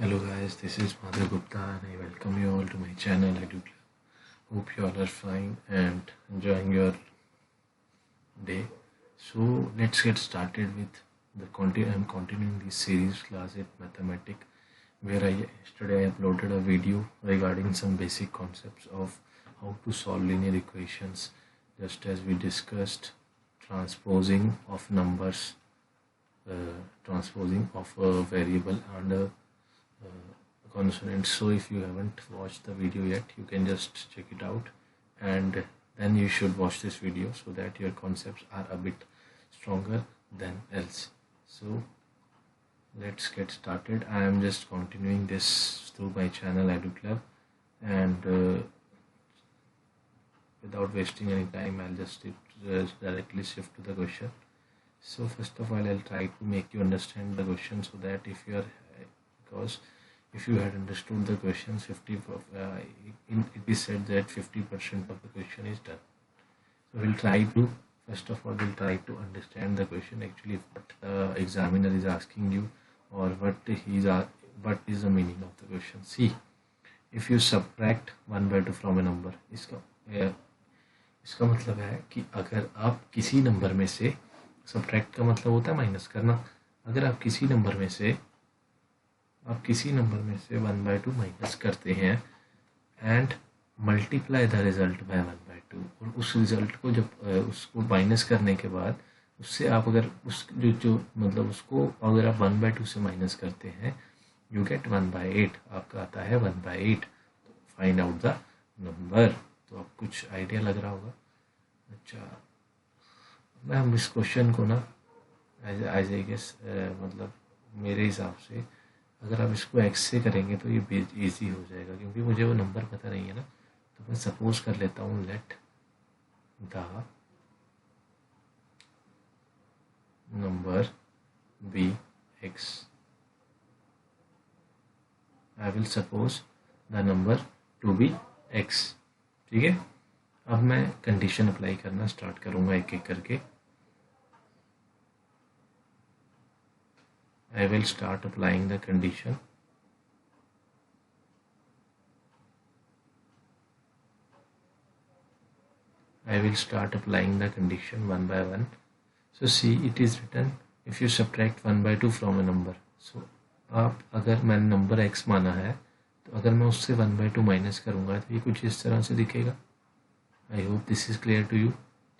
Hello guys, this is Madhav Gupta and I welcome you all to my channel EduClub. Hope you all are fine and enjoying your day. So let's get started with I'm continuing this series class at Mathematics, where yesterday I uploaded a video regarding some basic concepts of how to solve linear equations, just as we discussed transposing of numbers, transposing of a variable and a consonant. So if you haven't watched the video yet, you can just check it out, and then you should watch this video so that your concepts are a bit stronger than else. So let's get started. I am just continuing this through my channel EduClub, and without wasting any time, I'll just directly shift to the question. So first of all, I'll try to make you understand the question so that if you are, because if you had understood the questions, it is said that 50% of the question is done. So we'll try to, first of all, we'll try to understand the question actually, what the examiner is asking you, or what is the meaning of the question. See, if you subtract 1/2 from a number, इसका मतलब है कि अगर आप किसी number में से, subtract का मतलब होता है माइनस करना, अगर आप किसी नंबर में से 1/2 माइनस करते हैं and multiply the result by 1/2, और उस रिजल्ट को जब उसको माइनस करने के बाद उससे आप अगर उस जो मतलब उसको अगर आप 1/2 से माइनस करते हैं, यू गेट 1/8, आपका आता है 1/8. तो फाइंड आउट द नंबर. तो आप कुछ आइडिया लग रहा होगा. अच्छा, मैं हम इस क्वेश्चन को ना एज आई गेस, मतलब मेरे हिसाब से अगर आप इसको x से करेंगे तो ये इजी हो जाएगा, क्योंकि मुझे वो नंबर पता नहीं है ना. तो मैं सपोज कर लेता हूँ, let the number be x. I will suppose the number to be x. ठीक है, अब मैं कंडीशन अप्लाई करना स्टार्ट करूँगा एक एक करके. I will start applying the condition. I will start applying the condition one by one. So see, it is written if you subtract 1/2 from a number. So आप अगर मैंने नंबर x माना है, तो अगर मैं उससे 1/2 माइनस करूँगा तो ये कुछ इस तरह से दिखेगा. I hope this is clear to you.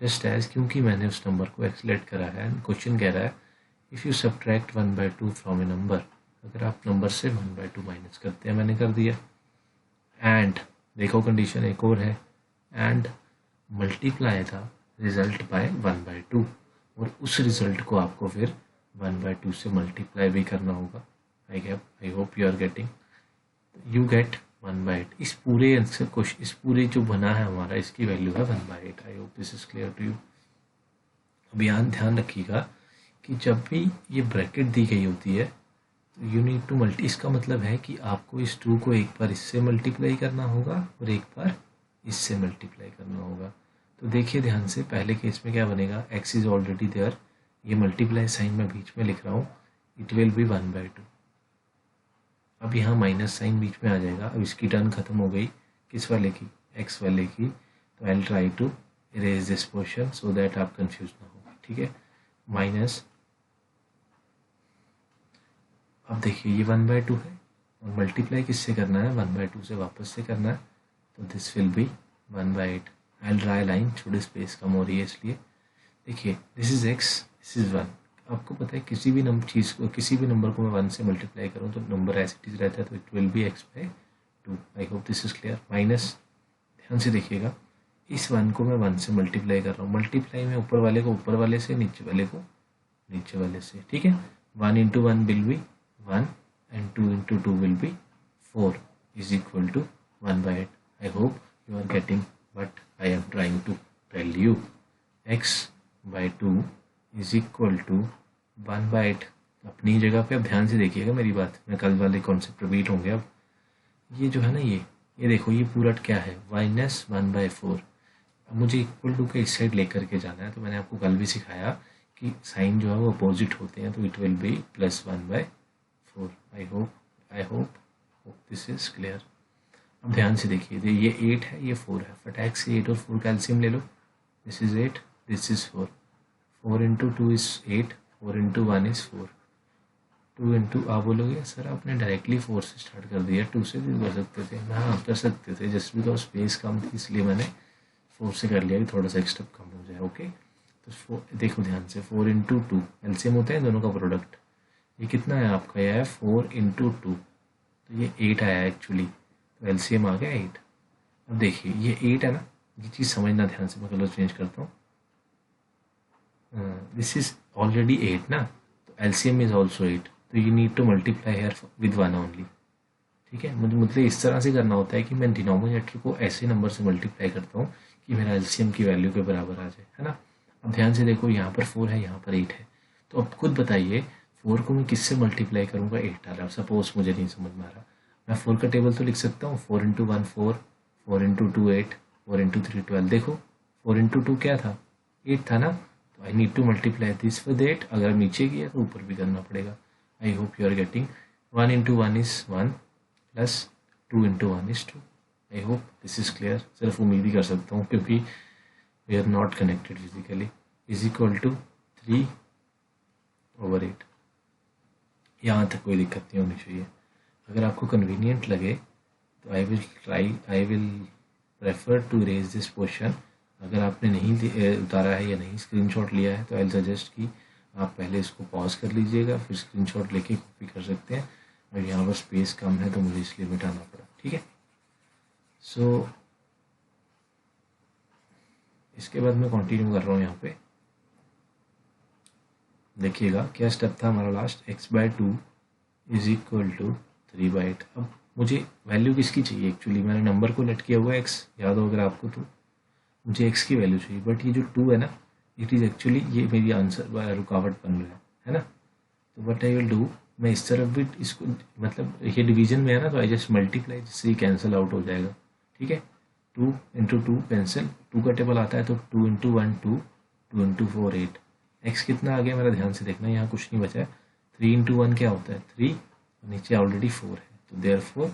Just as, क्योंकि मैंने उस नंबर को एक्सलेट करा है, क्वेश्चन कह रहा है if you subtract 1/2 from A number, अगर आप नंबर से 1/2 माइनस करते हैं, मैंने कर दिया. एंड देखो कंडीशन एक और है, एंड मल्टीप्लाई था रिजल्ट बाय 1/2, और उस रिजल्ट को आपको फिर 1/2 से मल्टीप्लाई भी करना होगा. I hope you are getting. You get 1/8. इस पूरे आंसर को, इस पूरे जो बना है हमारा, इसकी वैल्यू है 1/8. I hope this is clear to you. अब यहाँ ध्यान रखिएगा कि जब भी ये ब्रैकेट दी गई होती है तो यू नीड टू मल्टी, इसका मतलब है कि आपको इस 2 को एक बार इससे मल्टीप्लाई करना होगा और एक बार इससे मल्टीप्लाई करना होगा. तो देखिए ध्यान से, पहले केस में क्या बनेगा, x इज ऑलरेडी देयर, ये मल्टीप्लाई साइन मैं बीच में लिख रहा हूँ, इट विल बी 1/2. अब यहाँ माइनस साइन बीच में आ जाएगा. अब इसकी टर्न खत्म हो गई, किस वाले की, x वाले की. तो I will try to erase this portion so that आप कंफ्यूज ना हो. ठीक है, माइनस, अब देखिए ये 1/2 है और मल्टीप्लाई किससे करना है, 1/2 से वापस से करना है. तो this will be 1/8. I dry line, छोटी स्पेस कम हो रही है इसलिए. देखिए this is x, this is 1. आपको पता है किसी भी चीज़ को, किसी भी नंबर को मैं 1 से मल्टीप्लाई करूँ तो नंबर एज इट इज रहता है, तो it will be x/2. I hope this is clear. Minus, ध्यान से देखिएगा, इस 1 को मैं 1 से मल्टीप्लाई कर रहा हूँ. मल्टीप्लाई में ऊपर वाले को ऊपर वाले से, नीचे वाले को नीचे वाले से. ठीक है, 1 × 1 will be 1 and 2 × 2 will be 4 is equal to 1/8. I hope you are getting what I am trying to tell you. x/2 is equal to 1/8. अपनी जगह पे अब ध्यान से देखिएगा मेरी बात, मैं कल वाले कॉन्सेप्ट रिपीट होंगे. अब ये जो है ना, ये देखो, ये पूरा क्या है, -1/4. अब मुझे इक्वल टू के इस साइड लेकर के जाना है. तो मैंने आपको कल भी सिखाया कि साइन जो है वो अपोजिट होते हैं, तो it will be +1/4. I hope this is clear. अब ध्यान से देखिए, ये 8 है, ये 4 है, फटाक से 8 और 4 का एलसीएम ले लो। This is 8, this is 4, 4 into 2 इज 8, 4 इंटू 1 इज 4, 2 इंटू, आप बोलोगे सर आपने डायरेक्टली 4 से स्टार्ट कर दिया, 2 से भी कर सकते थे। हाँ कर सकते थे, जस्ट बिकॉज स्पेस कम थी इसलिए मैंने 4 से कर लिया कि थोड़ा सा एक स्टेप कम हो जाए। ओके, तो देखो ध्यान से, 4 इंटू 2 एलसीएम होता है दोनों का प्रोडक्ट। ये कितना है आपका, यह है 4 इंटू 2, तो ये 8 आया एक्चुअली, तो एलसीएम आ गया 8। अब देखिए ये 8 है ना, ये चीज़ समझना ध्यान से, मैं कलर चेंज करता हूँ। दिस इज ऑलरेडी 8 ना, तो एलसीएम इज ऑल्सो 8, तो you need to multiply here with 1 only. ठीक है, मुझे मतलब इस तरह से करना होता है कि मैं डिनोमिनेटर को ऐसे नंबर से मल्टीप्लाई करता हूँ कि मेरा एलसीएम की वैल्यू के बराबर आ जाए, है ना। अब ध्यान से देखो, यहाँ पर 4 है, यहाँ पर 8 है, तो अब खुद बताइए 4 को मैं किससे मल्टीप्लाई करूँगा, 8 आ रहा है। सपोज मुझे नहीं समझ में आ रहा, मैं 4 का टेबल तो लिख सकता हूँ, 4 इंटू 1 4, 4 इंटू 2 8, 4 इंटू 3 12। देखो 4 इंटू 2 क्या था, 8 था ना, तो I need to multiply this with 8। अगर नीचे किया तो ऊपर भी करना पड़ेगा। I hope you are getting. 1 into 1 is 1 plus 2 into 1 is 2। I hope this is clear. सिर्फ उम्मीद ही कर सकता हूँ क्योंकि we are not connected physically. Is equal to 3/8। यहाँ तक कोई दिक्कत नहीं होनी चाहिए। अगर आपको कन्वीनियंट लगे तो I will prefer to erase this portion. अगर आपने नहीं उतारा है या नहीं स्क्रीनशॉट लिया है तो आई सजेस्ट कि आप पहले इसको पॉज कर लीजिएगा, फिर स्क्रीनशॉट लेके कॉपी कर सकते हैं। और यहाँ पर स्पेस कम है तो मुझे इसलिए मिटाना पड़ा। ठीक है, सो इसके बाद मैं कंटिन्यू कर रहा हूँ। यहाँ पे देखिएगा क्या स्टेप था हमारा last, x/2 is equal to 3/8। अब मुझे वैल्यू किसकी चाहिए, एक्चुअली मैंने नंबर को लेट किया हुआ है x, याद हो अगर आपको, तो मुझे x की वैल्यू चाहिए। बट ये जो 2 है ना, इट इज़ एक्चुअली ये मेरी आंसर रुकावट बन रहा है ना। तो व्हाट आई विल डू, मैं इस तरफ भी इसको, मतलब ये डिवीजन में है ना, तो आई जस्ट मल्टीप्लाई, जिससे ये कैंसिल आउट हो जाएगा। ठीक है, 2 इंटू 2 कैंसिल, 2 का टेबल आता है तो 2 इंटू 1 2, 2 इंटू 4 8। एक्स कितना आ गया मेरा, ध्यान से देखना, यहाँ कुछ नहीं बचा है। 3 इंटू 1 क्या होता है 3, नीचे ऑलरेडी 4 है, तो therefore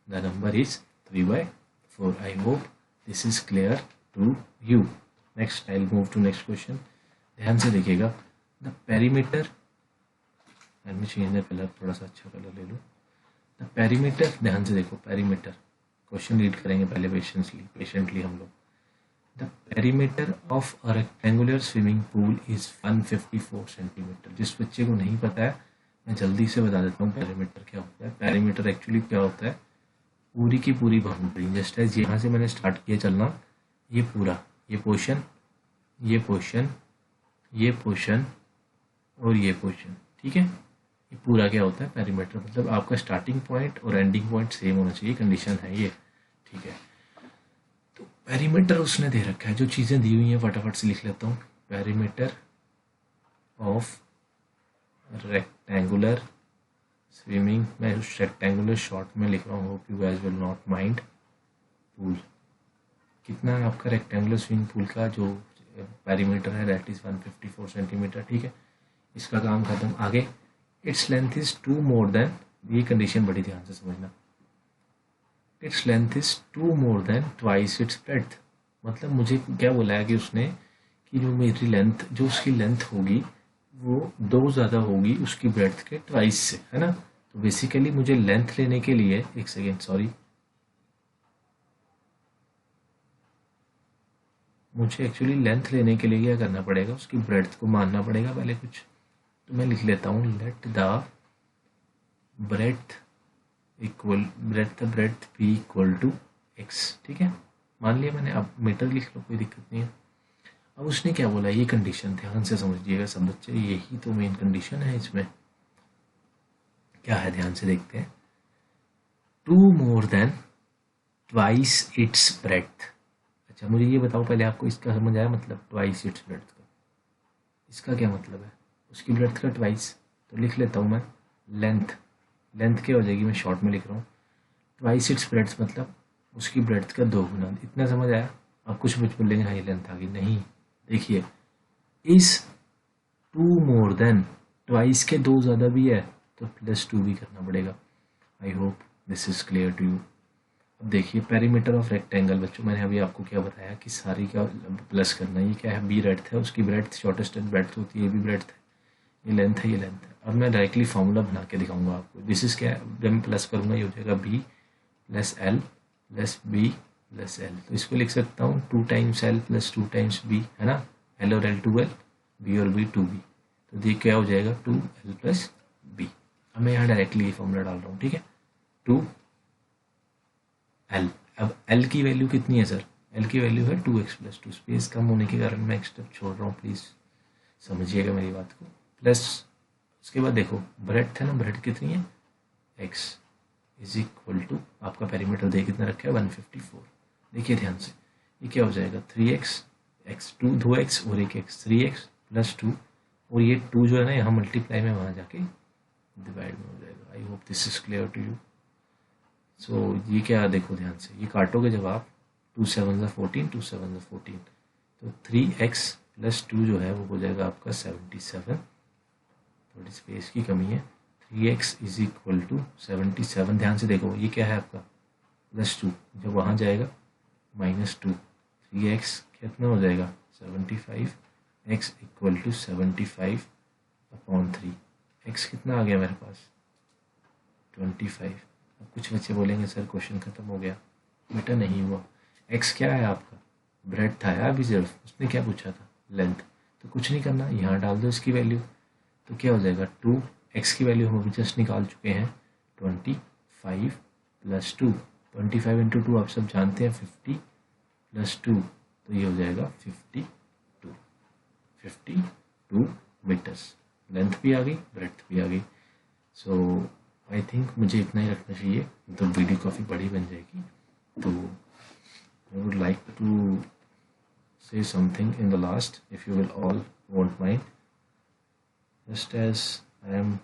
the number is 3/4। I hope this is clear to you. Next I will move to next question. ध्यान से देखिएगा, the perimeter, let me change the colour, थोड़ा सा अच्छा कलर ले लूँ। द पेरीमीटर, ध्यान से देखो, पेरीमीटर क्वेश्चन रीड करेंगे पहले पेशेंटली हम लोग। The perimeter of a rectangular swimming pool is 154 centimetre. जिस बच्चे को नहीं पता है मैं जल्दी से बता देता हूँ पेरीमीटर क्या होता है। पेरीमीटर एक्चुअली क्या होता है, पूरी की पूरी बाउंड्री, जस्ट एज यहाँ से मैंने स्टार्ट किया चलना, ये पूरा, ये पोर्शन, ये पोर्शन, ये पोर्शन और ये पोर्शन। ठीक है, ये पूरा क्या होता है पेरीमीटर, मतलब आपका स्टार्टिंग पॉइंट और एंडिंग पॉइंट सेम होना चाहिए, कंडीशन है ये। ठीक है, तो पेरीमीटर उसने दे रखा है, जो चीज़ें दी हुई हैं फटाफट से लिख लेता हूँ। पेरीमीटर ऑफ रेक्टेंगुलर स्विमिंग, मैं उस रेक्टेंगुलर शॉर्ट में लिख रहा हूँ, hope you guys will not mind. Pool कितना है आपका रेक्टेंगुलर स्विमिंग पूल का जो पेरीमीटर है, दैट इज 154 सेंटीमीटर। ठीक है, इसका काम खत्म। आगे, its length is 2 more than, ये कंडीशन बड़ी ध्यान से समझना, its length is 2 more than twice its breadth. मतलब मुझे क्या बोला है कि उसने, कि जो मेरी लेंथ, जो उसकी लेंथ होगी वो 2 ज़्यादा होगी उसकी ब्रेड्थ के ट्वाइस से, है ना। तो बेसिकली मुझे लेंथ लेने के लिए, एक सेकेंड सॉरी, मुझे एक्चुअली लेंथ लेने के लिए क्या करना पड़ेगा, उसकी ब्रेड्थ को मानना पड़ेगा पहले कुछ। तो मैं लिख लेता हूँ, let the breadth equal, breadth be equal to x. ठीक है, मान लिया मैंने, अब मीटर लिख लो, कोई दिक्कत नहीं है। अब उसने क्या बोला, ये कंडीशन ध्यान से समझिएगा सब बच्चे, यही तो मेन कंडीशन है इसमें। क्या है ध्यान से देखते हैं, 2 more than twice its breadth. अच्छा मुझे ये बताओ पहले, आपको इसका समझ आया मतलब, ट्वाइस इट्स ब्रेड्थ का, इसका क्या मतलब है, उसकी ब्रेड्थ का ट्वाइस। तो लिख लेता हूँ मैं, लेंथ, लेंथ क्या हो जाएगी, मैं शॉर्ट में लिख रहा हूँ, ट्वाइस इट्स ब्रेड्थ मतलब उसकी ब्रेड्थ का 2 गुना। इतना समझ आया। अब कुछ बोलेंगे हाँ ये लेंथ आ गई, नहीं, देखिए इस 2 मोर देन, ट्वाइस के 2 ज़्यादा भी है तो +2 भी करना पड़ेगा। I hope this is clear to you. अब देखिए पेरीमीटर ऑफ रेक्टेंगल बच्चों, मैंने अभी आपको क्या बताया कि सारी का प्लस करना है। ये क्या है, बी ब्रेड्थ है, उसकी ब्रेड्थ शॉर्टेस्ट ब्रेड्थ होती है, ये भी ब्रेड्थ है, ये लेंथ है, ये लेंथ है। अब मैं डायरेक्टली फॉर्मूला बना के दिखाऊंगा आपको। दिस इज क्या, जब मैं प्लस करूंगा ये हो जाएगा b plus l plus b plus l. तो इसको लिख सकता हूँ 2 times l plus 2 times b, है ना, एल और एल 2 एल, बी और बी 2 बी। तो ये क्या हो जाएगा 2 एल प्लस बी। अब मैं यहाँ डायरेक्टली ये फॉर्मूला डाल रहा हूँ, ठीक है, 2 एल। अब एल की वैल्यू कितनी है सर, एल की वैल्यू है 2x प्लस 2। स्पेस कम होने के कारण मैं एक स्टेप छोड़ रहा हूँ, प्लीज़ समझिएगा मेरी बात को। प्लस उसके बाद देखो ब्रेड्थ है ना, ब्रेड्थ कितनी है, x इज इक्वल टू आपका पेरीमीटर दे कितना रखा है 154। देखिए ध्यान से, ये क्या हो जाएगा 3x, x 2 2 x और एक x 3x प्लस 2, और ये 2 जो है ना यहाँ मल्टीप्लाई में वहाँ जाके डिवाइड में हो जाएगा। I hope this is clear to you. So ये क्या, देखो ध्यान से, ये काटोगे जब आप 2 7 14, 2 7 14, तो 3x प्लस 2 जो है वो हो जाएगा आपका 77। थोड़ी स्पेस की कमी है, 3x इज इक्वल टू 77। ध्यान से देखो ये क्या है आपका प्लस 2, जब वहाँ जाएगा -2, 3x कितना हो जाएगा 75, x इक्वल टू 75/3। x कितना आ गया मेरे पास 25। अब कुछ बच्चे बोलेंगे सर क्वेश्चन खत्म हो गया, बेटा नहीं हुआ। x क्या है आपका, ब्रेड्थ आया अभी सिर्फ, उसने क्या पूछा था लेंथ, तो कुछ नहीं करना, यहाँ डाल दो इसकी वैल्यू, तो क्या हो जाएगा 2, x की वैल्यू हम अभी जस्ट निकाल चुके हैं 25 प्लस 2, 25 इंटू 2 आप सब जानते हैं 50 प्लस 2, तो ये हो जाएगा 52 मीटर्स। लेंथ भी आ गई, ब्रेड्थ भी आ गई। सो आई थिंक मुझे इतना ही रखना चाहिए, तो वीडियो काफ़ी बड़ी बन जाएगी। तो I would like to say something in the last, if you will all won't mind, just as I am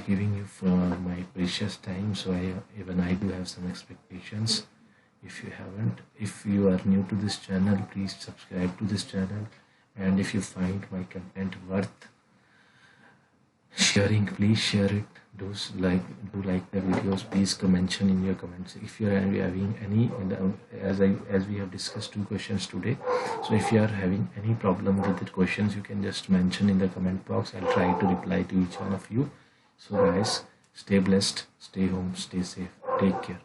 giving you for my precious time, so even I do have some expectations. If you haven't, if you are new to this channel, please subscribe to this channel, and if you find my content worth sharing, please share it. Do like the videos, please mention in your comments if you are having any as we have discussed 2 questions today. So if you are having any problem with the questions, you can just mention in the comment box. I'll try to reply to each one of you. So guys, stay blessed, stay home, stay safe, take care.